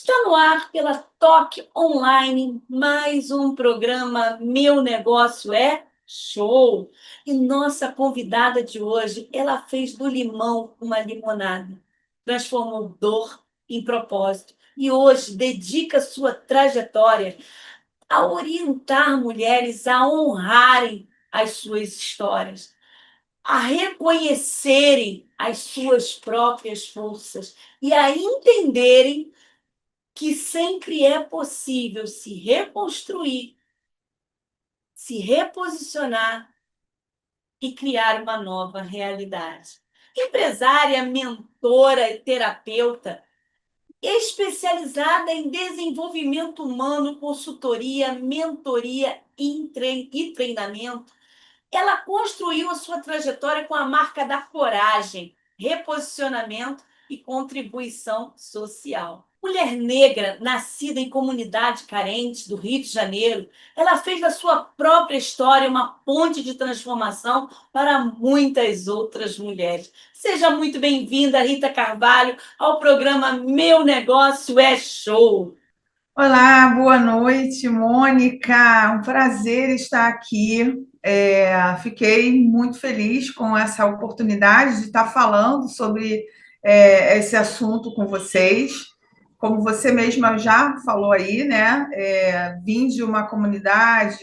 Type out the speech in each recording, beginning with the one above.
Está no ar pela Toque Online, mais um programa Meu Negócio é Show. E nossa convidada de hoje, ela fez do limão uma limonada, transformou dor em propósito e hoje dedica sua trajetória a orientar mulheres a honrarem as suas histórias, a reconhecerem as suas próprias forças e a entenderem que sempre é possível se reconstruir, se reposicionar e criar uma nova realidade. Empresária, mentora e terapeuta, especializada em desenvolvimento humano, consultoria, mentoria e treinamento, ela construiu a sua trajetória com a marca da coragem, reposicionamento e contribuição social. Mulher negra, nascida em comunidade carente do Rio de Janeiro, ela fez da sua própria história uma ponte de transformação para muitas outras mulheres. Seja muito bem-vinda, Rita Carvalho, ao programa Meu Negócio é Show. Olá, boa noite, Mônica. Um prazer estar aqui. Fiquei muito feliz com essa oportunidade de estar falando sobre esse assunto com vocês. Como você mesma já falou aí, né? Vim de uma comunidade,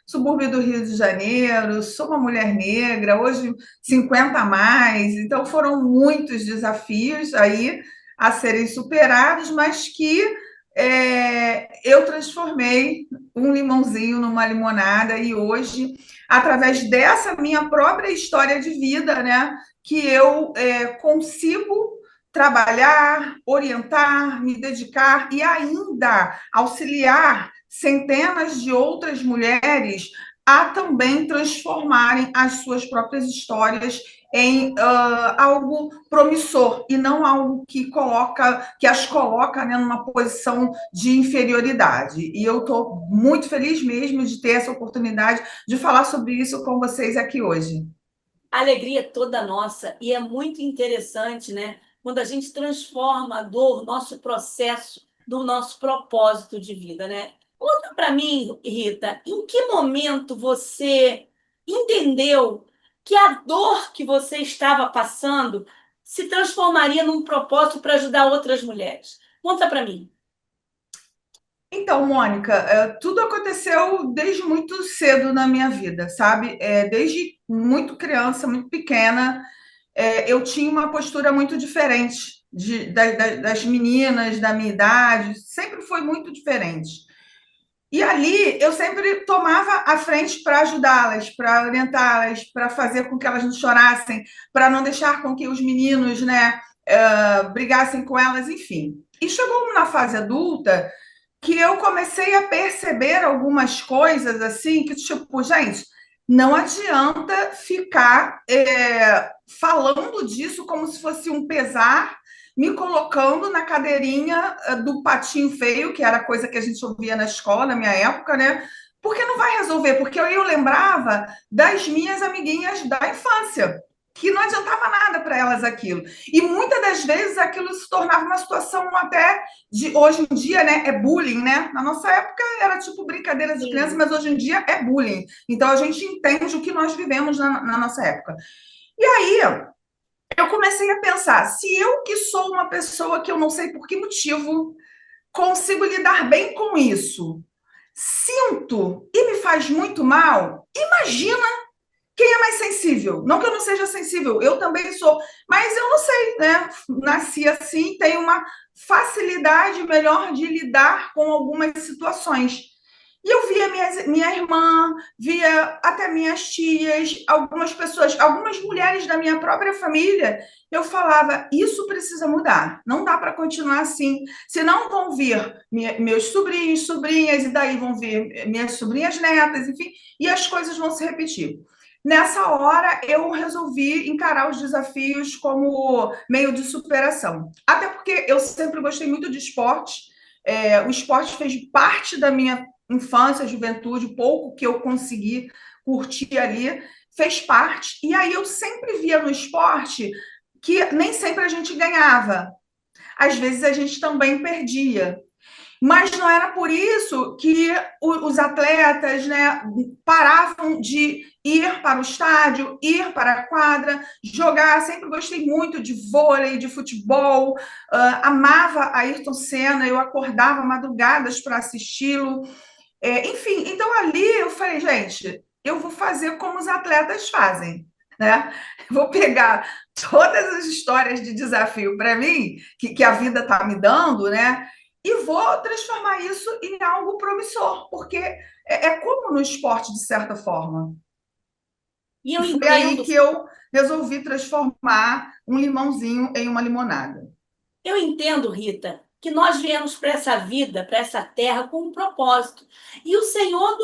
subúrbio do Rio de Janeiro, sou uma mulher negra, hoje 50 a mais, então foram muitos desafios aí a serem superados, mas que eu transformei um limãozinho numa limonada e hoje, através dessa minha própria história de vida, né, que eu consigo trabalhar, orientar, me dedicar e ainda auxiliar centenas de outras mulheres a também transformarem as suas próprias histórias em algo promissor e não algo que as coloca, né, numa posição de inferioridade. E eu estou muito feliz mesmo de ter essa oportunidade de falar sobre isso com vocês aqui hoje. A alegria é toda nossa e é muito interessante, né? Quando a gente transforma a dor, nosso processo, do nosso propósito de vida, né? Conta para mim, Rita, em que momento você entendeu que a dor que você estava passando se transformaria num propósito para ajudar outras mulheres? Conta para mim. Então, Mônica, tudo aconteceu desde muito cedo na minha vida, sabe? Desde muito criança, muito pequena, eu tinha uma postura muito diferente das meninas da minha idade, sempre foi muito diferente. E ali eu sempre tomava a frente para ajudá-las, para orientá-las, para fazer com que elas não chorassem, para não deixar com que os meninos, né, brigassem com elas, enfim. E chegou na fase adulta que eu comecei a perceber algumas coisas assim, que tipo, gente, não adianta ficar falando disso como se fosse um pesar, me colocando na cadeirinha do patinho feio, que era coisa que a gente ouvia na escola, na minha época, né? Porque não vai resolver, porque eu lembrava das minhas amiguinhas da infância, que não adiantava nada para elas aquilo. E muitas das vezes aquilo se tornava uma situação até de hoje em dia, né, é bullying, né? Na nossa época era tipo brincadeira de criança, Sim. mas hoje em dia é bullying. Então a gente entende o que nós vivemos na nossa época. E aí eu comecei a pensar, se eu que sou uma pessoa que eu não sei por que motivo consigo lidar bem com isso, sinto e me faz muito mal, imagina quem é mais sensível? Não que eu não seja sensível, eu também sou, mas eu não sei, né? Nasci assim, tenho uma facilidade melhor de lidar com algumas situações. E eu via minha irmã, via até minhas tias, algumas pessoas, algumas mulheres da minha própria família. Eu falava: isso precisa mudar, não dá para continuar assim. Senão vão vir meus sobrinhos, sobrinhas, e daí vão vir minhas sobrinhas netas, enfim, e as coisas vão se repetir. Nessa hora, eu resolvi encarar os desafios como meio de superação. Até porque eu sempre gostei muito de esporte. O esporte fez parte da minha infância, juventude, o pouco que eu consegui curtir ali, fez parte. E aí eu sempre via no esporte que nem sempre a gente ganhava. Às vezes a gente também perdia. Mas não era por isso que os atletas, né, paravam de ir para o estádio, ir para a quadra, jogar. Sempre gostei muito de vôlei, de futebol, amava Ayrton Senna, eu acordava madrugadas para assisti-lo. Enfim, então ali eu falei, gente, eu vou fazer como os atletas fazem, né? Vou pegar todas as histórias de desafio para mim, que a vida está me dando, né? E vou transformar isso em algo promissor, porque é como no esporte, de certa forma. E E eu foi aí entendo, que eu resolvi transformar um limãozinho em uma limonada. eu entendo, Rita, que nós viemos para essa vida, para essa terra, com um propósito. E o Senhor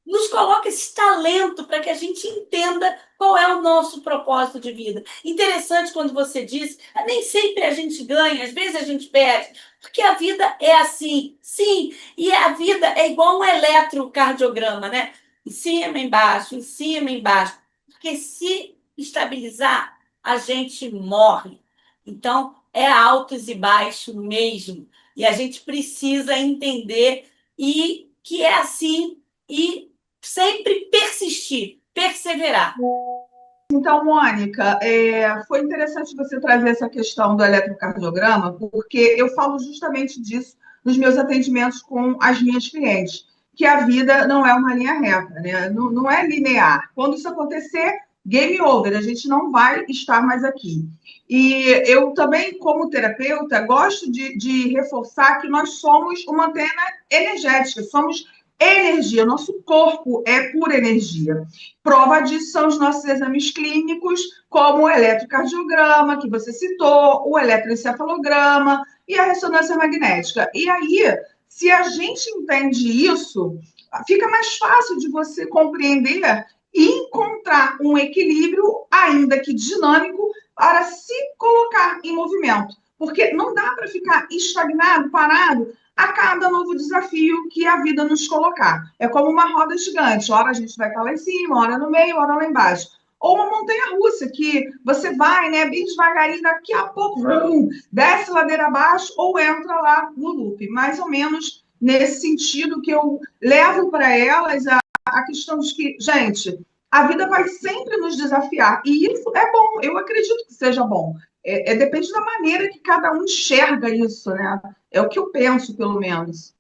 nos coloca esse talento para que a gente entenda qual é o nosso propósito de vida. Interessante quando você diz, nem sempre a gente ganha, às vezes a gente perde, porque a vida é assim. Sim, e a vida é igual um eletrocardiograma, né? Em cima, embaixo, em cima, embaixo. Porque se estabilizar, a gente morre. Então, é altos e baixos mesmo. E a gente precisa entender e que é assim e sempre persistir, perseverar. Então, Mônica, foi interessante você trazer essa questão do eletrocardiograma, porque eu falo justamente disso nos meus atendimentos com as minhas clientes, que a vida não é uma linha reta, né? Não, não é linear. Quando isso acontecer, game over, a gente não vai estar mais aqui. E eu também, como terapeuta, gosto de reforçar que nós somos uma antena energética, somos energia, nosso corpo é pura energia. Prova disso são os nossos exames clínicos, como o eletrocardiograma, que você citou, o eletroencefalograma e a ressonância magnética. E aí, se a gente entende isso, fica mais fácil de você compreender e encontrar um equilíbrio, ainda que dinâmico, para se colocar em movimento. Porque não dá para ficar estagnado, parado, a cada novo desafio que a vida nos colocar. É como uma roda gigante, hora a gente vai estar lá em cima, hora no meio, hora lá embaixo. Ou uma montanha-russa, que você vai, né, bem devagarinho, daqui a pouco, desce ladeira abaixo ou entra lá no loop. Mais ou menos nesse sentido que eu levo para elas a questão de que, gente, a vida vai sempre nos desafiar. E isso é bom, eu acredito que seja bom. Depende da maneira que cada um enxerga isso, né? É o que eu penso, pelo menos.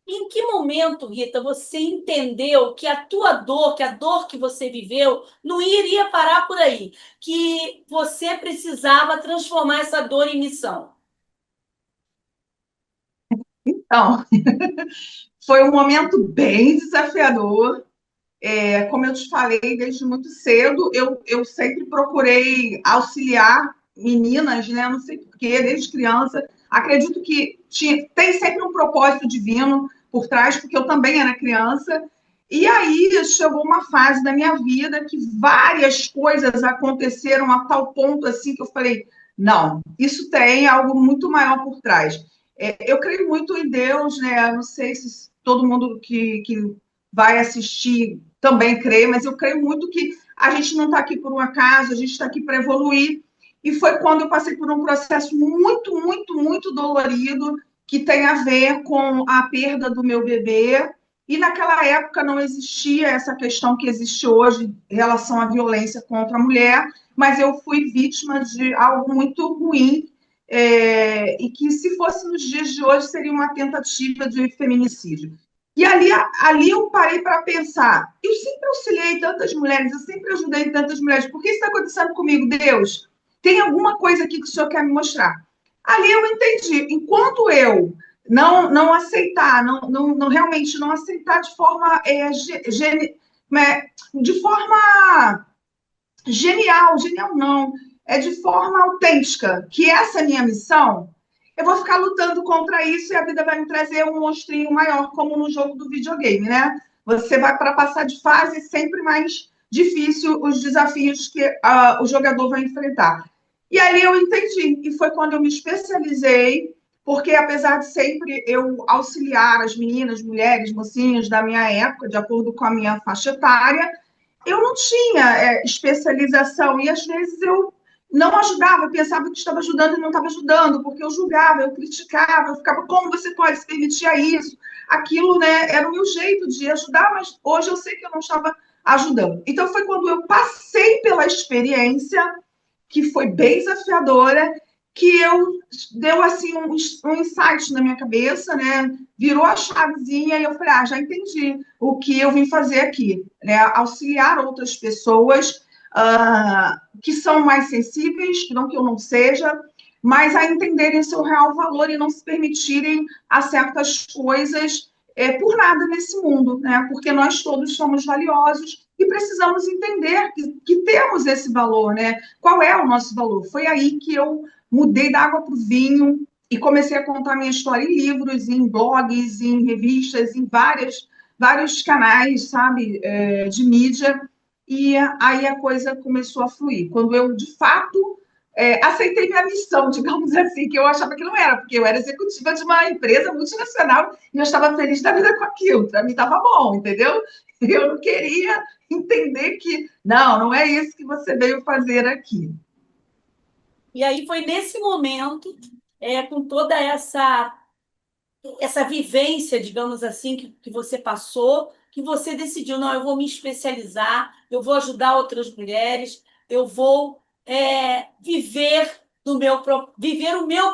Em que momento, Rita, você entendeu que a tua dor, que a dor que você viveu, não iria parar por aí, que você precisava transformar essa dor em missão? Então, foi um momento bem desafiador. Como eu te falei, desde muito cedo, eu sempre procurei auxiliar meninas, né? Não sei porquê, desde criança. Acredito que tem sempre um propósito divino por trás, porque eu também era criança. E aí chegou uma fase da minha vida que várias coisas aconteceram a tal ponto assim que eu falei, não, isso tem algo muito maior por trás. Eu creio muito em Deus, né? Não sei se todo mundo que vai assistir também crê, mas eu creio muito que a gente não está aqui por um acaso, a gente está aqui para evoluir. E foi quando eu passei por um processo muito, muito, muito dolorido, que tem a ver com a perda do meu bebê. E naquela época não existia essa questão que existe hoje em relação à violência contra a mulher, mas eu fui vítima de algo muito ruim, e que, se fosse nos dias de hoje, seria uma tentativa de feminicídio. E ali eu parei para pensar. Eu sempre auxiliei tantas mulheres, eu sempre ajudei tantas mulheres. Por que isso está acontecendo comigo, Deus? Tem alguma coisa aqui que o Senhor quer me mostrar? Ali eu entendi. Enquanto eu não aceitar, realmente não aceitar de forma, de forma genial não, de forma autêntica, que essa é a minha missão, eu vou ficar lutando contra isso e a vida vai me trazer um monstrinho maior, como no jogo do videogame, né? Você vai para passar de fase sempre mais difícil os desafios que o jogador vai enfrentar. E ali eu entendi, e foi quando eu me especializei, porque apesar de sempre eu auxiliar as meninas, mulheres, mocinhas da minha época, de acordo com a minha faixa etária, eu não tinha especialização, e às vezes não ajudava, eu pensava que estava ajudando e não estava ajudando, porque eu julgava, eu criticava, eu ficava, como você pode se permitir a isso? Aquilo, né, era o meu jeito de ajudar, mas hoje eu sei que eu não estava ajudando. Então foi quando eu passei pela experiência, que foi bem desafiadora, que eu deu assim um insight na minha cabeça, né? Virou a chavezinha e eu falei, já entendi o que eu vim fazer aqui, né? Auxiliar outras pessoas que são mais sensíveis, não que eu não seja, mas a entenderem seu real valor e não se permitirem a certas coisas por nada nesse mundo, né? Porque nós todos somos valiosos e precisamos entender que temos esse valor, né? Qual é o nosso valor? Foi aí que eu mudei da água para o vinho e comecei a contar minha história em livros, em blogs, em revistas, em vários canais, sabe, de mídia. E aí a coisa começou a fluir. Quando eu, de fato, aceitei minha missão, digamos assim, que eu achava que não era, porque eu era executiva de uma empresa multinacional e eu estava feliz da vida com aquilo. Para mim estava bom, entendeu? Eu não queria entender que, não é isso que você veio fazer aqui. E aí foi nesse momento, com toda essa vivência, digamos assim, que você passou, que você decidiu, não, eu vou me especializar, eu vou ajudar outras mulheres, eu vou viver o meu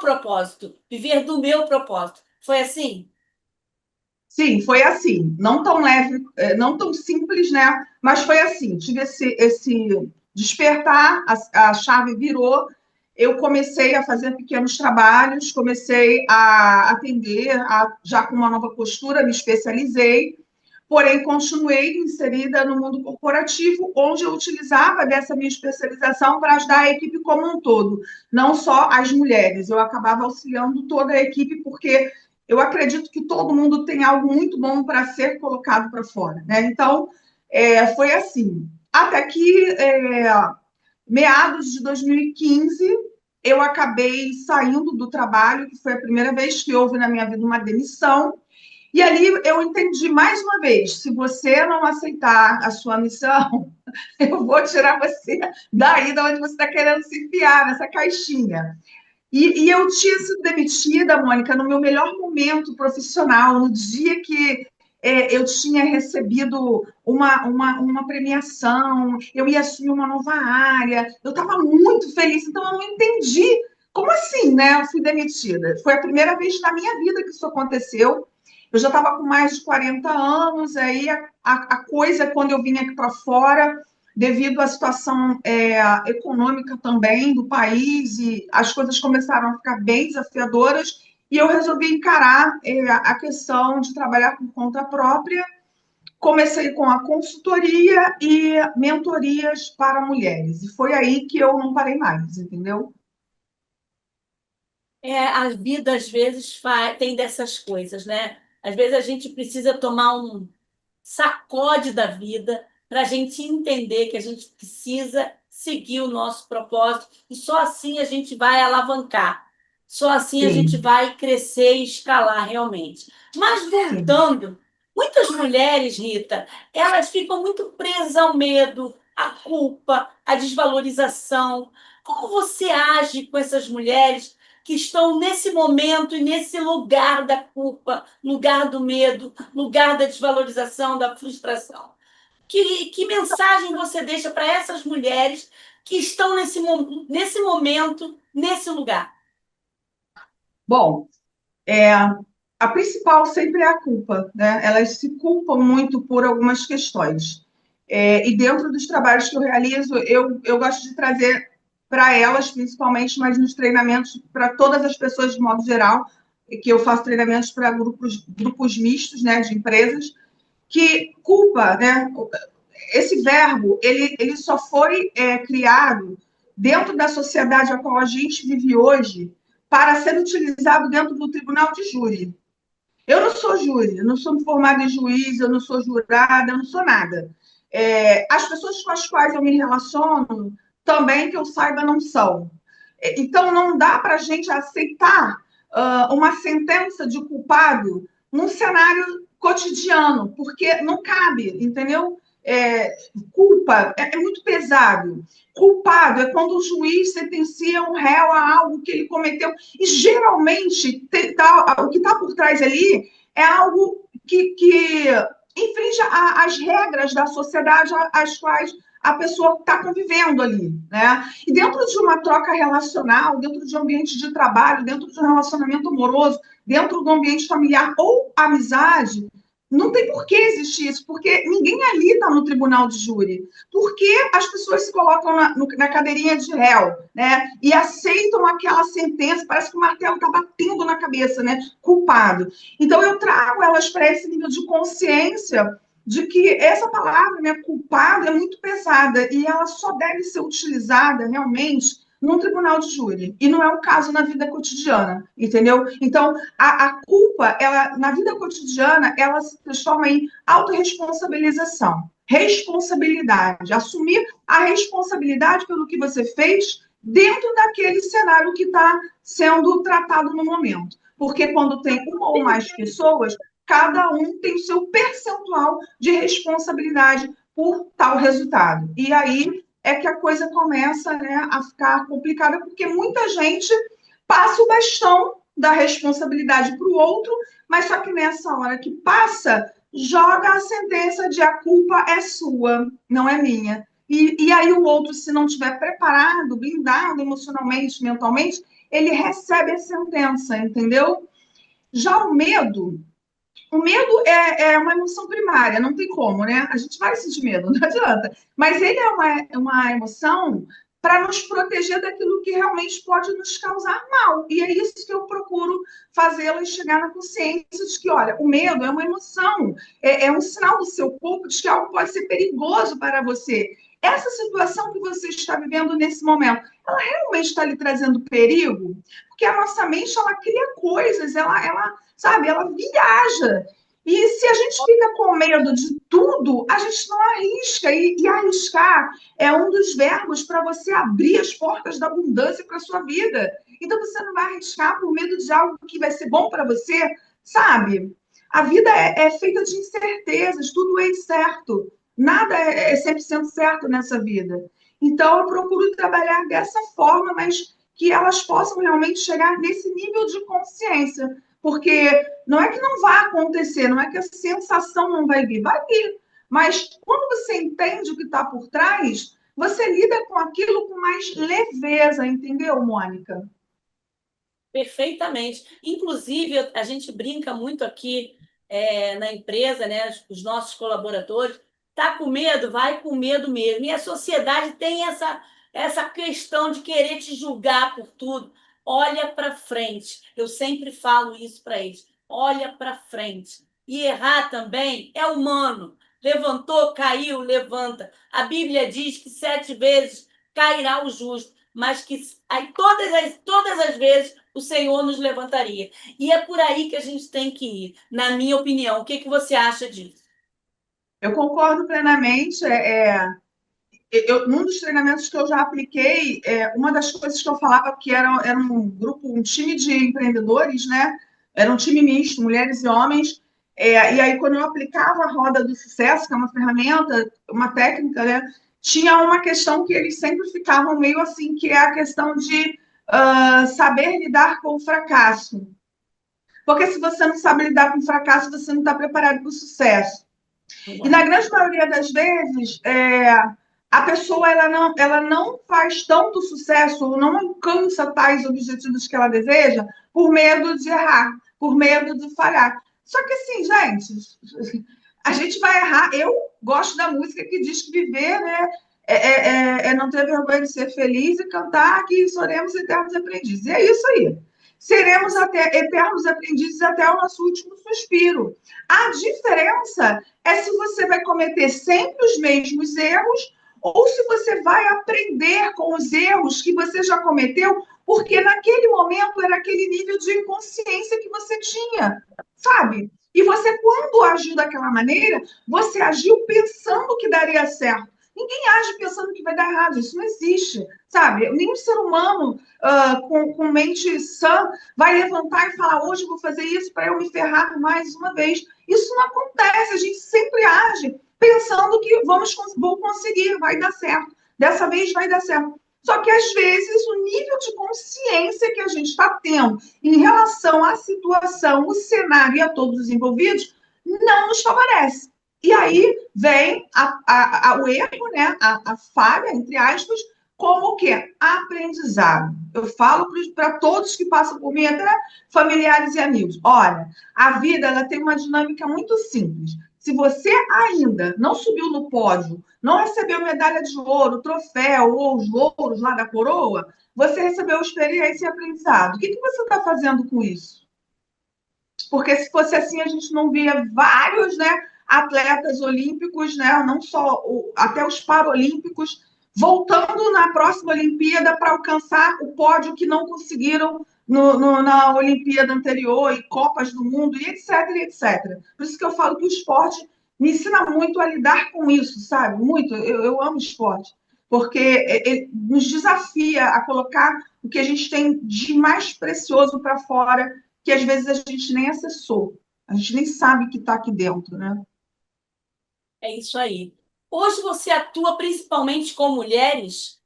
propósito, viver do meu propósito. Foi assim? Sim, foi assim, não tão leve, não tão simples, né? Mas foi assim, tive esse despertar, a chave virou, eu comecei a fazer pequenos trabalhos, comecei a atender, já com uma nova postura, me especializei, porém continuei inserida no mundo corporativo, onde eu utilizava dessa minha especialização para ajudar a equipe como um todo, não só as mulheres, eu acabava auxiliando toda a equipe, porque eu acredito que todo mundo tem algo muito bom para ser colocado para fora, né? Então, foi assim. Até que, meados de 2015, eu acabei saindo do trabalho, que foi a primeira vez que houve na minha vida uma demissão, e ali eu entendi mais uma vez: se você não aceitar a sua missão, eu vou tirar você daí de onde você está querendo se enfiar, nessa caixinha. E eu tinha sido demitida, Mônica, no meu melhor momento profissional, no dia que eu tinha recebido uma premiação, eu ia assumir uma nova área, eu estava muito feliz, então eu não entendi. Como assim, né? Eu fui demitida. Foi a primeira vez na minha vida que isso aconteceu. Eu já estava com mais de 40 anos, aí a coisa, quando eu vim aqui para fora, devido à situação econômica também do país, e as coisas começaram a ficar bem desafiadoras, e eu resolvi encarar a questão de trabalhar por conta própria. Comecei com a consultoria e mentorias para mulheres, e foi aí que eu não parei mais, entendeu? A vida, às vezes, tem dessas coisas, né? Às vezes a gente precisa tomar um sacode da vida para a gente entender que a gente precisa seguir o nosso propósito e só assim a gente vai alavancar, só assim a gente Sim, vai crescer e escalar realmente. Mas sim. voltando, muitas mulheres, Rita, elas ficam muito presas ao medo, à culpa, à desvalorização. Como você age com essas mulheres que estão nesse momento e nesse lugar da culpa, lugar do medo, lugar da desvalorização, da frustração? Que mensagem você deixa para essas mulheres que estão nesse momento, nesse lugar? Bom, a principal sempre é a culpa, né? Elas se culpam muito por algumas questões. E dentro dos trabalhos que eu realizo, eu gosto de trazer para elas, principalmente, mas nos treinamentos, para todas as pessoas de modo geral, que eu faço treinamentos para grupos mistos, né, de empresas, que culpa, né? Esse verbo, ele só foi criado dentro da sociedade a qual a gente vive hoje para ser utilizado dentro do tribunal de júri. Eu não sou júri, eu não sou formada em juiz, eu não sou jurada, eu não sou nada. As pessoas com as quais eu me relaciono, também que eu saiba, não são. Então, não dá para a gente aceitar uma sentença de culpado num cenário cotidiano, porque não cabe, entendeu? é, culpa é muito pesado. Culpado é quando o juiz sentencia um réu a algo que ele cometeu. E geralmente o que está por trás ali é algo que infringe as regras da sociedade às quais a pessoa está convivendo ali, né? E dentro de uma troca relacional, dentro de um ambiente de trabalho, dentro de um relacionamento amoroso, dentro do ambiente familiar ou amizade, não tem por que existir isso, porque ninguém ali está no tribunal de júri. Por que as pessoas se colocam na cadeirinha de réu, né? E aceitam aquela sentença, parece que o martelo está batendo na cabeça, né? Culpado. Então, eu trago elas para esse nível de consciência de que essa palavra, né, culpado, é muito pesada e ela só deve ser utilizada realmente num tribunal de júri. E não é o caso na vida cotidiana, entendeu? Então, a culpa, ela, na vida cotidiana, ela se transforma em autorresponsabilização, responsabilidade, assumir a responsabilidade pelo que você fez dentro daquele cenário que está sendo tratado no momento. Porque quando tem uma ou mais pessoas, cada um tem o seu percentual de responsabilidade por tal resultado. E aí é que a coisa começa, né, a ficar complicada, porque muita gente passa o bastão da responsabilidade para o outro, mas só que nessa hora que passa, joga a sentença de a culpa é sua, não é minha. E aí o outro, se não estiver preparado, blindado emocionalmente, mentalmente, ele recebe a sentença, entendeu? Já o medo é uma emoção primária, não tem como, né? A gente vai sentir medo, não adianta. Mas ele é uma emoção para nos proteger daquilo que realmente pode nos causar mal. E é isso que eu procuro fazê-la chegar na consciência de que, olha, o medo é uma emoção, é um sinal do seu corpo de que algo pode ser perigoso para você. Essa situação que você está vivendo nesse momento, ela realmente está lhe trazendo perigo? Porque a nossa mente, ela cria coisas, ela sabe, ela viaja. E se a gente fica com medo de tudo, a gente não arrisca. E arriscar é um dos verbos para você abrir as portas da abundância para a sua vida. Então, você não vai arriscar por medo de algo que vai ser bom para você, sabe? A vida é feita de incertezas, tudo é incerto. Nada é 100% certo nessa vida. Então, eu procuro trabalhar dessa forma, mas que elas possam realmente chegar nesse nível de consciência. Porque não é que não vai acontecer, não é que a sensação não vai vir. Mas quando você entende o que está por trás, você lida com aquilo com mais leveza, entendeu, Mônica? Perfeitamente. Inclusive, a gente brinca muito aqui na empresa, né? Os nossos colaboradores. Tá com medo? Vai com medo mesmo. E a sociedade tem essa questão de querer te julgar por tudo. Olha para frente. Eu sempre falo isso para eles. Olha para frente. E errar também é humano. Levantou, caiu, levanta. A Bíblia diz que 7 vezes cairá o justo, mas que aí todas as vezes o Senhor nos levantaria. E é por aí que a gente tem que ir, na minha opinião. O que, que você acha disso? Eu concordo plenamente. Num dos treinamentos que eu já apliquei, uma das coisas que eu falava que era um grupo, um time de empreendedores, né? Era um time misto, mulheres e homens. E aí, quando eu aplicava a roda do sucesso, que é uma ferramenta, uma técnica, né? Tinha uma questão que eles sempre ficavam meio assim, que é a questão de saber lidar com o fracasso. Porque se você não sabe lidar com o fracasso, você não está preparado para o sucesso. E na Uau. grande maioria das vezes, a pessoa ela não faz tanto sucesso ou não alcança tais objetivos que ela deseja por medo de errar, por medo de falhar. Só que assim, gente, a gente vai errar. Eu gosto da música que diz que viver, né, é não ter vergonha de ser feliz e cantar que seremos eternos aprendizes. E é isso aí. Seremos até eternos aprendizes até o nosso último suspiro. A diferença é se você vai cometer sempre os mesmos erros ou se você vai aprender com os erros que você já cometeu, porque naquele momento era aquele nível de inconsciência que você tinha, sabe? E você, quando agiu daquela maneira, você agiu pensando que daria certo. Ninguém age pensando que vai dar errado, isso não existe, sabe? Nenhum ser humano com mente sã vai levantar e falar: hoje eu vou fazer isso para eu me ferrar mais uma vez. Isso não acontece, a gente sempre age pensando que vou conseguir, vai dar certo. Dessa vez vai dar certo. Só que, às vezes, o nível de consciência que a gente está tendo em relação à situação, o cenário e a todos os envolvidos não nos favorece. E aí vem o erro, né? A falha, entre aspas, como o quê? Aprendizado. Eu falo para todos que passam por mim, até familiares e amigos. Olha, a vida ela tem uma dinâmica muito simples. Se você ainda não subiu no pódio, não recebeu medalha de ouro, troféu ou os louros lá da coroa, você recebeu experiência e aprendizado. O que você está fazendo com isso? Porque se fosse assim, a gente não via vários, né, atletas olímpicos, né, não só até os paralímpicos, voltando na próxima Olimpíada para alcançar o pódio que não conseguiram na Olimpíada anterior, e Copas do Mundo, e etc, etc. Por isso que eu falo que o esporte me ensina muito a lidar com isso, sabe? Muito. Eu amo esporte, porque ele nos desafia a colocar o que a gente tem de mais precioso para fora, que às vezes a gente nem acessou, a gente nem sabe que está aqui dentro, né? É isso aí. Hoje você atua principalmente com mulheres?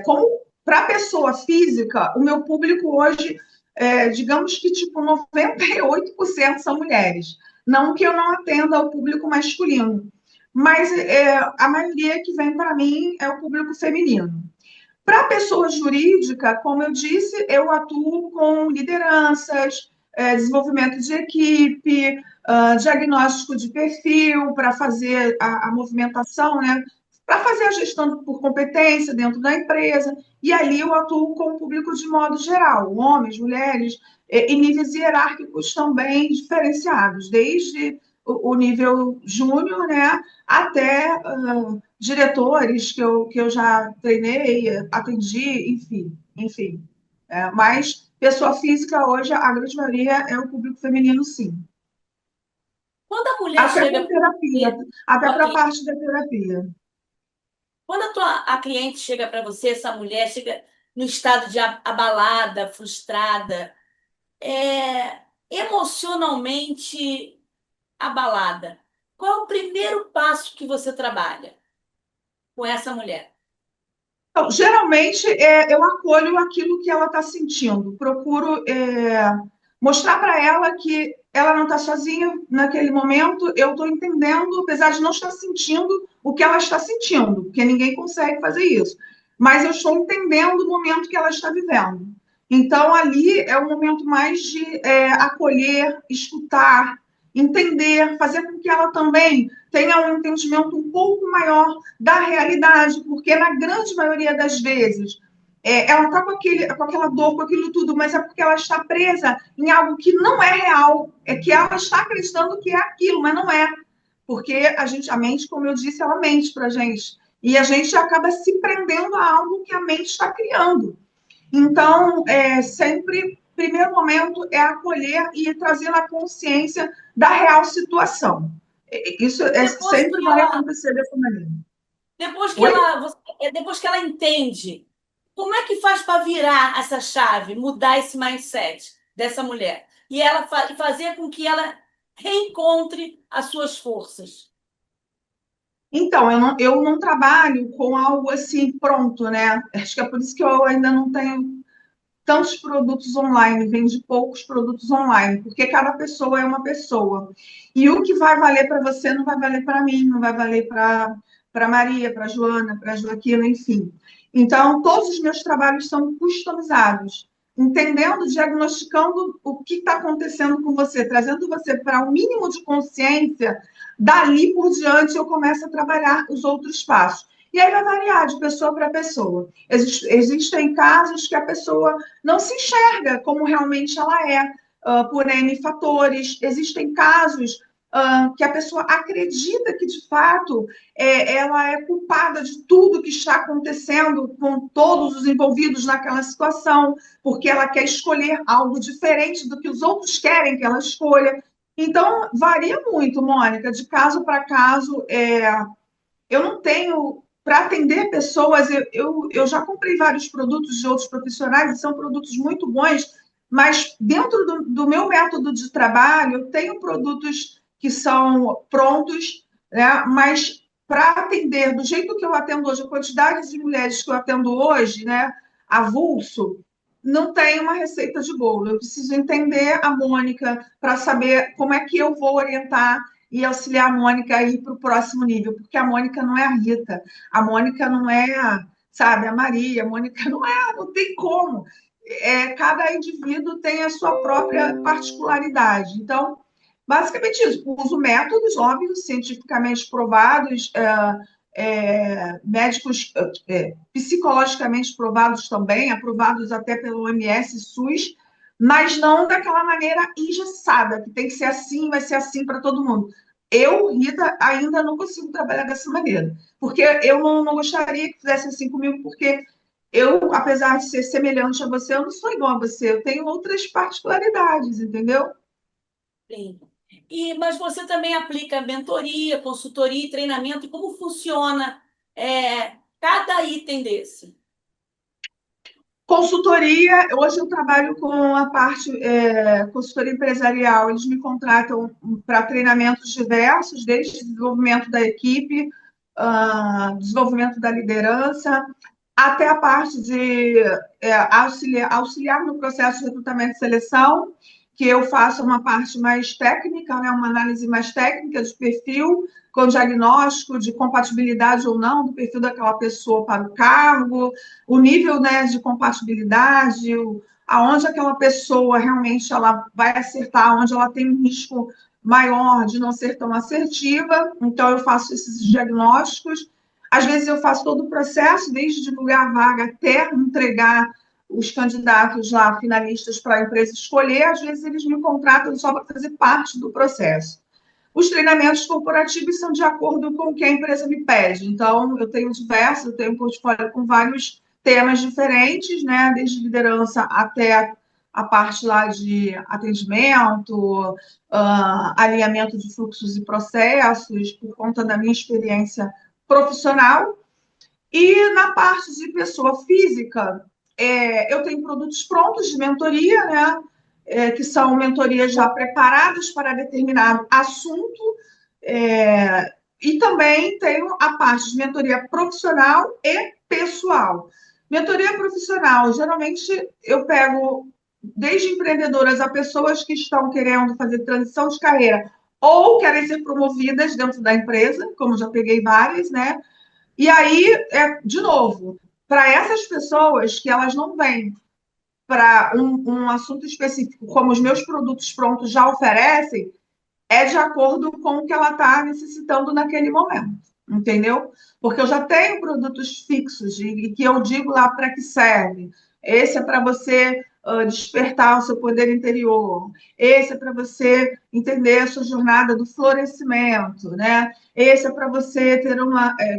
Como para a pessoa física, o meu público hoje, digamos que tipo 98% são mulheres. Não que eu não atenda ao público masculino, mas a maioria que vem para mim é o público feminino. Para a pessoa jurídica, como eu disse, eu atuo com lideranças, desenvolvimento de equipe, diagnóstico de perfil para fazer a movimentação, né? Para fazer a gestão por competência dentro da empresa. E ali eu atuo com o público de modo geral, homens, mulheres, em níveis hierárquicos também diferenciados, desde o nível júnior, né, até diretores que eu já treinei, atendi, enfim. Mas pessoa física hoje, a grande maioria é o público feminino, sim. Quando a mulher Até chega com para terapia, você, até tua para a cliente, parte da terapia. quando a cliente chega para você, essa mulher chega no estado de abalada, frustrada, emocionalmente abalada, qual é o primeiro passo que você trabalha com essa mulher? Então, geralmente, eu acolho aquilo que ela está sentindo, procuro mostrar para ela que ela não está sozinha naquele momento, eu estou entendendo, apesar de não estar sentindo o que ela está sentindo, porque ninguém consegue fazer isso, mas eu estou entendendo o momento que ela está vivendo. Então, ali é o momento mais de acolher, escutar, entender, fazer com que ela também tenha um entendimento um pouco maior da realidade, porque na grande maioria das vezes ela está com aquela dor, com aquilo tudo, mas é porque ela está presa em algo que não é real, é que ela está acreditando que é aquilo, mas não é. Porque a mente, como eu disse, ela mente para a gente. E a gente acaba se prendendo a algo que a mente está criando. Então, sempre, primeiro momento é acolher e trazer a consciência da real situação. Isso Depois sempre que vai ela, acontecer dessa maneira. depois que Oi? ela, depois que ela entende, como é que faz para virar essa chave, mudar esse mindset dessa mulher e ela fazer com que ela reencontre as suas forças? Então, eu não trabalho com algo assim pronto, né? Acho que é por isso que eu ainda não tenho tantos produtos online, vende poucos produtos online, porque cada pessoa é uma pessoa. E o que vai valer para você não vai valer para mim, não vai valer para Maria, para Joana, para Joaquina, enfim. Então, todos os meus trabalhos são customizados, entendendo, diagnosticando o que está acontecendo com você, trazendo você para o mínimo de consciência. Dali por diante, eu começo a trabalhar os outros passos. E aí vai variar de pessoa para pessoa. Existem casos que a pessoa não se enxerga como realmente ela é, por N fatores. Existem casos que a pessoa acredita que, de fato, ela é culpada de tudo que está acontecendo com todos os envolvidos naquela situação, porque ela quer escolher algo diferente do que os outros querem que ela escolha. Então, varia muito, Mônica, de caso para caso. Eu não tenho. Para atender pessoas, eu já comprei vários produtos de outros profissionais, e são produtos muito bons, mas dentro do meu método de trabalho, eu tenho produtos que são prontos, né? Mas para atender do jeito que eu atendo hoje, a quantidade de mulheres que eu atendo hoje, né, avulso, não tem uma receita de bolo. Eu preciso entender a Mônica para saber como é que eu vou orientar e auxiliar a Mônica a ir para o próximo nível, porque a Mônica não é a Rita, a Mônica não é, sabe, a Maria, a Mônica não é, não tem como. Cada indivíduo tem a sua própria particularidade. Então, basicamente isso, uso métodos óbvios, cientificamente provados, médicos psicologicamente provados também, aprovados até pelo OMS, SUS, mas não daquela maneira engessada, que tem que ser assim, vai ser assim para todo mundo. Eu, Rita, ainda não consigo trabalhar dessa maneira, porque eu não gostaria que fizesse assim comigo, porque eu, apesar de ser semelhante a você, eu não sou igual a você, eu tenho outras particularidades, entendeu? Sim. Mas você também aplica mentoria, consultoria e treinamento. E como funciona cada item desse? Consultoria, hoje eu trabalho com a parte consultoria empresarial, eles me contratam para treinamentos diversos, desde desenvolvimento da equipe, desenvolvimento da liderança, até a parte de auxiliar no processo de recrutamento e seleção, que eu faço uma parte mais técnica, né, uma análise mais técnica de perfil, com diagnóstico de compatibilidade ou não do perfil daquela pessoa para o cargo, o nível, né, de compatibilidade, aonde aquela pessoa realmente ela vai acertar, onde ela tem um risco maior de não ser tão assertiva. Então, eu faço esses diagnósticos. Às vezes eu faço todo o processo, desde divulgar a vaga até entregar os candidatos lá, finalistas, para a empresa escolher. Às vezes eles me contratam só para fazer parte do processo. Os treinamentos corporativos são de acordo com o que a empresa me pede. Então, eu tenho diversos, eu tenho um portfólio com vários temas diferentes, né? Desde liderança até a parte lá de atendimento, alinhamento de fluxos e processos, por conta da minha experiência profissional. E na parte de pessoa física, eu tenho produtos prontos de mentoria, né? Que são mentorias já preparadas para determinado assunto, e também tenho a parte de mentoria profissional e pessoal. Mentoria profissional, geralmente eu pego desde empreendedoras a pessoas que estão querendo fazer transição de carreira ou querem ser promovidas dentro da empresa, como já peguei várias, né? E aí, de novo, para essas pessoas que elas não vêm para um assunto específico, como os meus produtos prontos já oferecem, é de acordo com o que ela está necessitando naquele momento, entendeu? Porque eu já tenho produtos fixos e que eu digo lá para que serve. Esse é para você despertar o seu poder interior. Esse é para você entender a sua jornada do florescimento, né? Esse é para você ter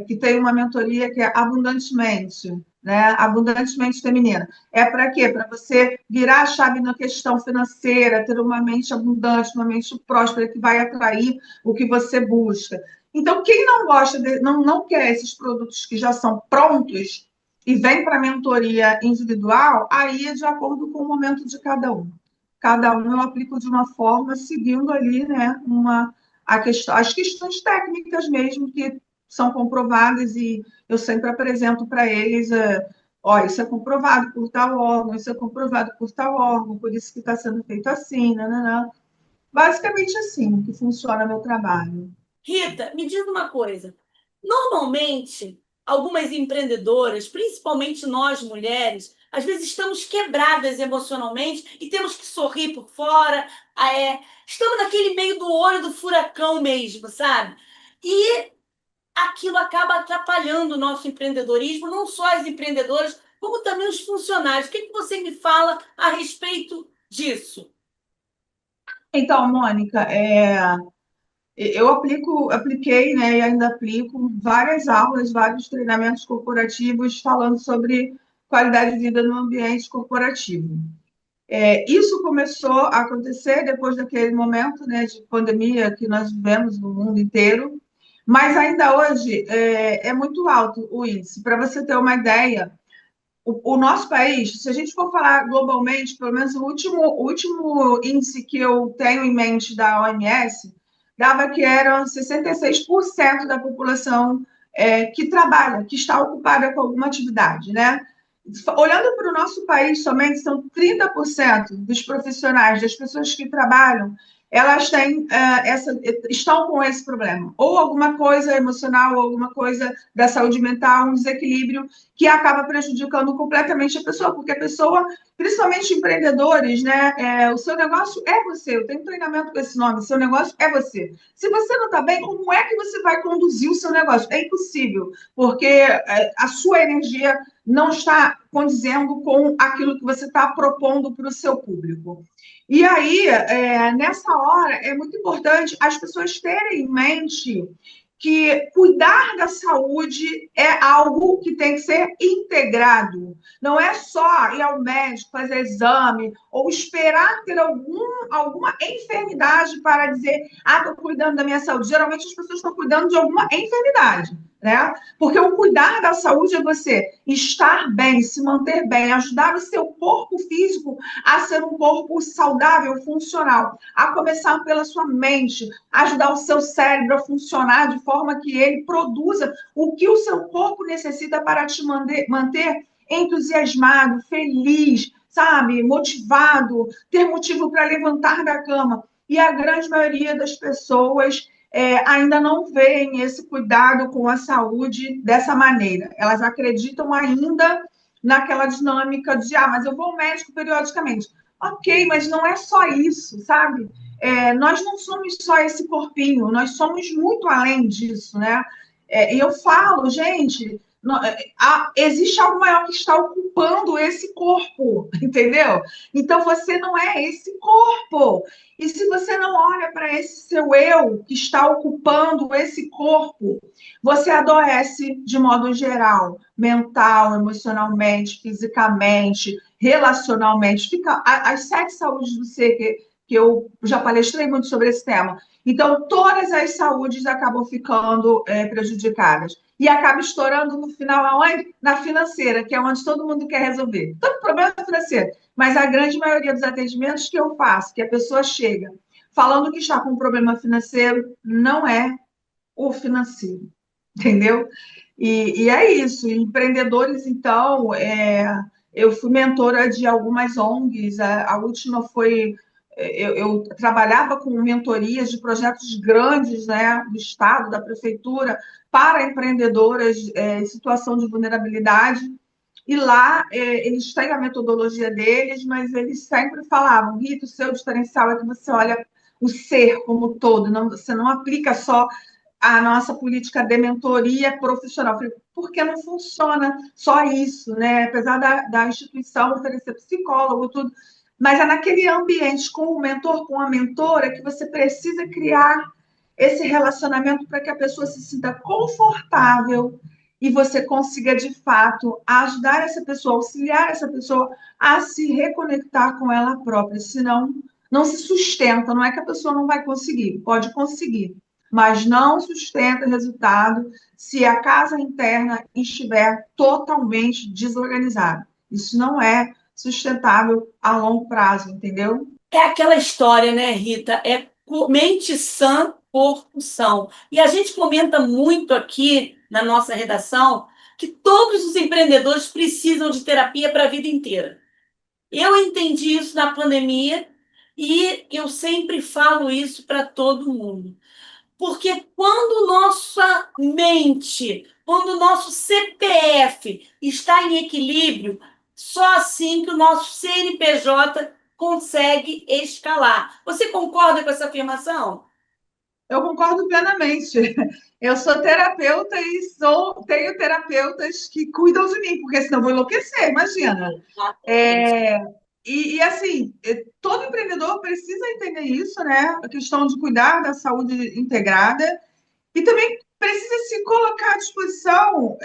que tem uma mentoria que é abundantemente, né? Abundantemente feminina. É para quê? Para você virar a chave na questão financeira, ter uma mente abundante, uma mente próspera que vai atrair o que você busca. Então, quem não gosta, não quer esses produtos que já são prontos e vem para a mentoria individual, aí é de acordo com o momento de cada um. Cada um eu aplico de uma forma, seguindo ali, né, as questões técnicas mesmo que são comprovadas e eu sempre apresento para eles ó, isso é comprovado por tal órgão, isso é comprovado por tal órgão, por isso que está sendo feito assim, né? Basicamente assim que funciona meu trabalho. Rita, me diz uma coisa. Normalmente, algumas empreendedoras, principalmente nós mulheres, às vezes estamos quebradas emocionalmente e temos que sorrir por fora. Estamos naquele meio do olho do furacão mesmo, sabe? E aquilo acaba atrapalhando o nosso empreendedorismo, não só as empreendedoras, como também os funcionários. O que você me fala a respeito disso? Então, Mônica, eu apliquei, né, e ainda aplico várias aulas, vários treinamentos corporativos falando sobre qualidade de vida no ambiente corporativo. Isso começou a acontecer depois daquele momento, né, de pandemia que nós vivemos no mundo inteiro, mas ainda hoje é muito alto o índice. Para você ter uma ideia, o nosso país, se a gente for falar globalmente, pelo menos o último índice que eu tenho em mente da OMS, dava que eram 66% da população que trabalha, que está ocupada com alguma atividade, né? Olhando para o nosso país, somente são 30% dos profissionais, das pessoas que trabalham, elas têm estão com esse problema, ou alguma coisa emocional, ou alguma coisa da saúde mental, um desequilíbrio que acaba prejudicando completamente a pessoa, porque a pessoa, principalmente empreendedores, né? O seu negócio é você. Eu tenho treinamento com esse nome. Seu negócio é você. Se você não está bem, como é que você vai conduzir o seu negócio? É impossível, porque a sua energia não está condizendo com aquilo que você está propondo para o seu público. E aí, nessa hora, é muito importante as pessoas terem em mente que cuidar da saúde é algo que tem que ser integrado. Não é só ir ao médico, fazer exame, ou esperar ter alguma enfermidade para dizer, estou cuidando da minha saúde. Geralmente as pessoas estão cuidando de alguma enfermidade, né? Porque o cuidar da saúde é você estar bem, se manter bem, ajudar o seu corpo físico a ser um corpo saudável, funcional, a começar pela sua mente, ajudar o seu cérebro a funcionar de forma que ele produza o que o seu corpo necessita para te manter entusiasmado, feliz, sabe, motivado, ter motivo para levantar da cama. E a grande maioria das pessoas ainda não veem esse cuidado com a saúde dessa maneira. Elas acreditam ainda naquela dinâmica de, mas eu vou ao médico periodicamente. Ok, mas não é só isso, sabe? Nós não somos só esse corpinho, nós somos muito além disso, né? E eu falo, gente, existe algo maior que está ocupando esse corpo, entendeu? Então você não é esse corpo. E se você não olha para esse seu eu que está ocupando esse corpo, você adoece de modo geral, mental, emocionalmente, fisicamente, relacionalmente. Fica as 7 saúdes do ser que eu já palestrei muito sobre esse tema. Então, todas as saúdes acabam ficando prejudicadas. E acaba estourando no final aonde? Na financeira, que é onde todo mundo quer resolver. Todo problema é financeiro. Mas a grande maioria dos atendimentos que eu faço, que a pessoa chega falando que está com um problema financeiro, não é o financeiro, entendeu? E é isso. Empreendedores, então, eu fui mentora de algumas ONGs. A última foi eu trabalhava com mentorias de projetos grandes, né, do Estado, da Prefeitura, para empreendedoras em situação de vulnerabilidade. E lá eles têm a metodologia deles, mas eles sempre falavam, Rita, o seu diferencial é que você olha o ser como todo, não, você não aplica só a nossa política de mentoria profissional. Porque não funciona só isso, né? Apesar da instituição oferecer psicólogo, tudo, mas é naquele ambiente com o mentor, com a mentora, que você precisa criar esse relacionamento para que a pessoa se sinta confortável e você consiga, de fato, ajudar essa pessoa, auxiliar essa pessoa a se reconectar com ela própria. Senão, não se sustenta. Não é que a pessoa não vai conseguir, pode conseguir, mas não sustenta resultado se a casa interna estiver totalmente desorganizada. Isso não é sustentável a longo prazo, entendeu? É aquela história, né, Rita? É mente sã, corpo são. E a gente comenta muito aqui na nossa redação que todos os empreendedores precisam de terapia para a vida inteira. Eu entendi isso na pandemia e eu sempre falo isso para todo mundo. Porque quando nossa mente, quando o nosso CPF está em equilíbrio, só assim que o nosso CNPJ consegue escalar. Você concorda com essa afirmação? Eu concordo plenamente. Eu sou terapeuta e tenho terapeutas que cuidam de mim, porque senão eu vou enlouquecer, imagina. Exatamente. É, assim, todo empreendedor precisa entender isso, né? A questão de cuidar da saúde integrada e também precisa se colocar à disposição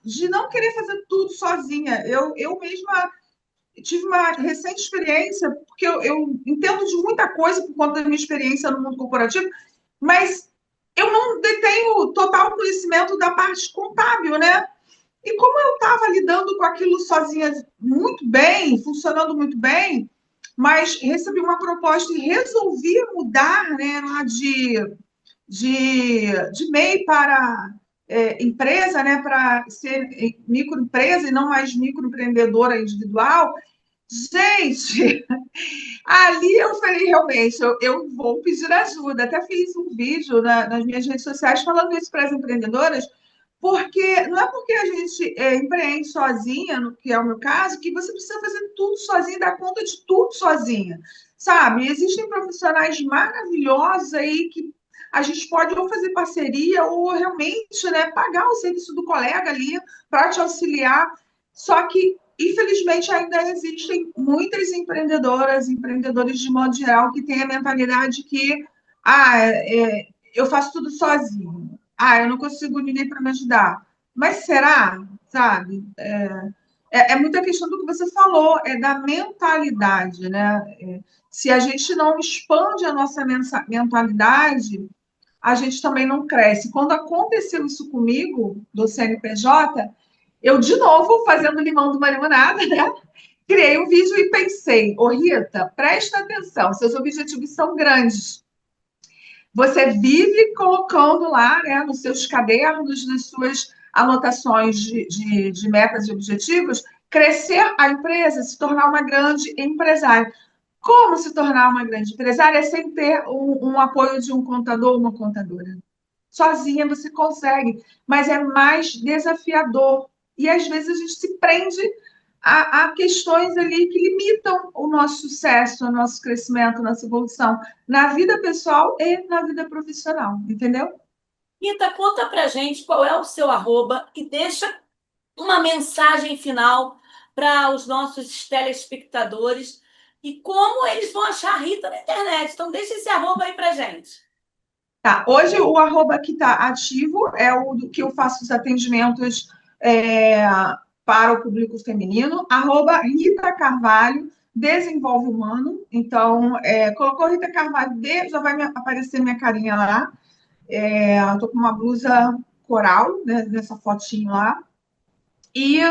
de não querer fazer tudo sozinha. Eu mesma tive uma recente experiência, porque eu entendo de muita coisa por conta da minha experiência no mundo corporativo, mas eu não detenho total conhecimento da parte contábil, né? E como eu estava lidando com aquilo sozinha muito bem, funcionando muito bem, mas recebi uma proposta e resolvi mudar, né, lá de MEI para empresa, né, para ser microempresa e não mais microempreendedora individual. Gente, ali eu falei, realmente, eu vou pedir ajuda. Até fiz um vídeo nas minhas redes sociais falando isso para as empreendedoras, porque não é porque a gente empreende sozinha, no que é o meu caso, que você precisa fazer tudo sozinha, dar conta de tudo sozinha, sabe? Existem profissionais maravilhosos aí que a gente pode ou fazer parceria ou realmente, né, pagar o serviço do colega ali para te auxiliar. Só que, infelizmente, ainda existem muitas empreendedoras, empreendedores de modo geral, que têm a mentalidade que eu faço tudo sozinho. Eu não consigo ninguém para me ajudar. Mas será? Sabe? É muita questão do que você falou, é da mentalidade, né? Se a gente não expande a nossa mentalidade, a gente também não cresce. Quando aconteceu isso comigo, do CNPJ, eu, de novo, fazendo limão de uma limonada, né? Criei um vídeo e pensei, ô Rita, presta atenção, seus objetivos são grandes. Você vive colocando lá, né, nos seus cadernos, nas suas anotações de metas e objetivos, crescer a empresa, se tornar uma grande empresária. Como se tornar uma grande empresária sem ter um apoio de um contador ou uma contadora? Sozinha você consegue, mas é mais desafiador. E às vezes a gente se prende a questões ali que limitam o nosso sucesso, o nosso crescimento, a nossa evolução na vida pessoal e na vida profissional, entendeu? Rita, conta pra gente qual é o seu arroba e deixa uma mensagem final para os nossos telespectadores e como eles vão achar a Rita na internet. Então, deixa esse arroba aí para gente. Tá, hoje o arroba que está ativo é o do que eu faço os atendimentos é, para o público feminino, arroba Rita Carvalho, desenvolve humano. Então, colocou Rita Carvalho, já vai aparecer minha carinha lá. Estou com uma blusa coral, né, nessa fotinho lá. E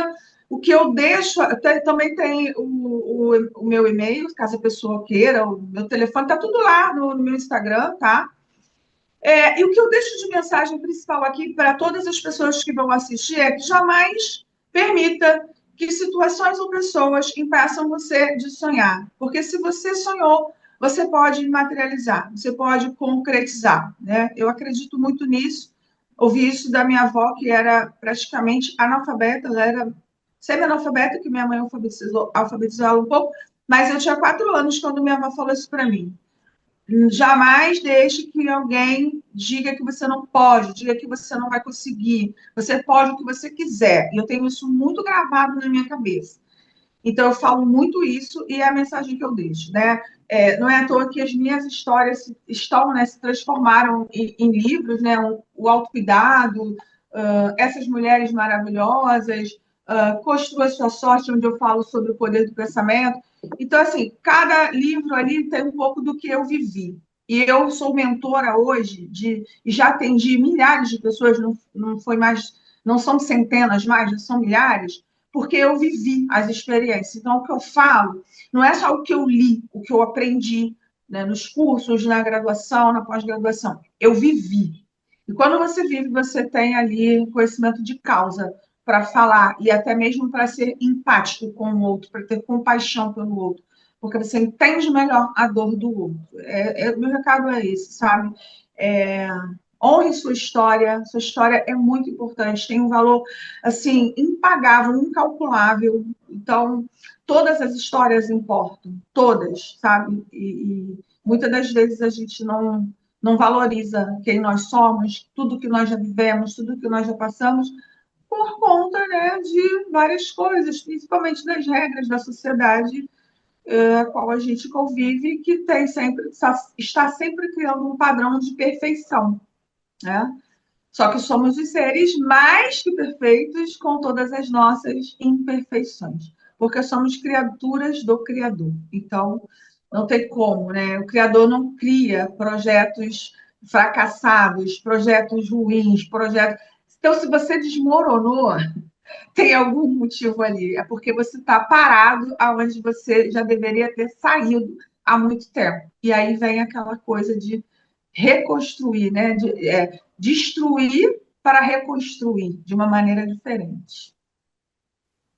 o que eu deixo, também tem o meu e-mail, caso a pessoa queira, o meu telefone, está tudo lá no meu Instagram, tá? E o que eu deixo de mensagem principal aqui para todas as pessoas que vão assistir é que jamais permita que situações ou pessoas impeçam você de sonhar. Porque se você sonhou, você pode materializar, você pode concretizar, né? Eu acredito muito nisso. Ouvi isso da minha avó, que era praticamente analfabeta, ela era semi-analfabeta, que minha mãe alfabetizou ela um pouco, mas eu tinha 4 anos quando minha avó falou isso para mim. Jamais deixe que alguém diga que você não pode, diga que você não vai conseguir. Você pode o que você quiser. E eu tenho isso muito gravado na minha cabeça. Então, eu falo muito isso e é a mensagem que eu deixo, né? Não é à toa que as minhas histórias se transformaram em livros, né? O autocuidado, essas mulheres maravilhosas, Construa Sua Sorte, onde eu falo sobre o poder do pensamento. Então, assim, cada livro ali tem um pouco do que eu vivi. E eu sou mentora hoje e já atendi milhares de pessoas, não foi mais, não são centenas mais, já são milhares, porque eu vivi as experiências. Então, o que eu falo não é só o que eu li, o que eu aprendi, né, nos cursos, na graduação, na pós-graduação. Eu vivi. E quando você vive, você tem ali conhecimento de causa para falar e até mesmo para ser empático com o outro, para ter compaixão pelo outro, porque você entende melhor a dor do outro. Meu recado é esse, sabe? É, honre sua história é muito importante, tem um valor assim impagável, incalculável. Então, todas as histórias importam, todas, sabe? E muitas das vezes a gente não valoriza quem nós somos, tudo que nós já vivemos, tudo que nós já passamos, por conta, né, de várias coisas, principalmente das regras da sociedade a qual a gente convive, que tem sempre, está sempre criando um padrão de perfeição, né? Só que somos os seres mais que perfeitos com todas as nossas imperfeições, porque somos criaturas do Criador. Então, não tem como, né? O Criador não cria projetos fracassados, projetos ruins, projetos. Então, se você desmoronou, tem algum motivo ali. É porque você está parado aonde você já deveria ter saído há muito tempo. E aí vem aquela coisa de reconstruir, né? Destruir para reconstruir de uma maneira diferente.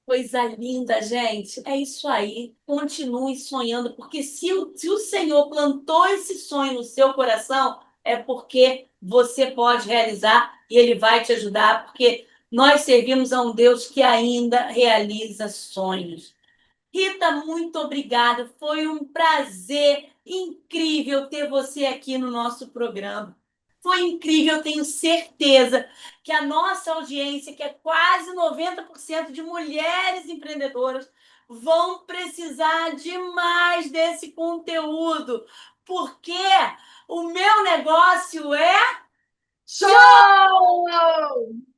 Coisa linda, gente. É isso aí. Continue sonhando, porque se o Senhor plantou esse sonho no seu coração, é porque você pode realizar e Ele vai te ajudar, porque nós servimos a um Deus que ainda realiza sonhos. Rita, muito obrigada. Foi um prazer incrível ter você aqui no nosso programa. Foi incrível, eu tenho certeza que a nossa audiência, que é quase 90% de mulheres empreendedoras, vão precisar demais desse conteúdo, porque o meu negócio é show! Show!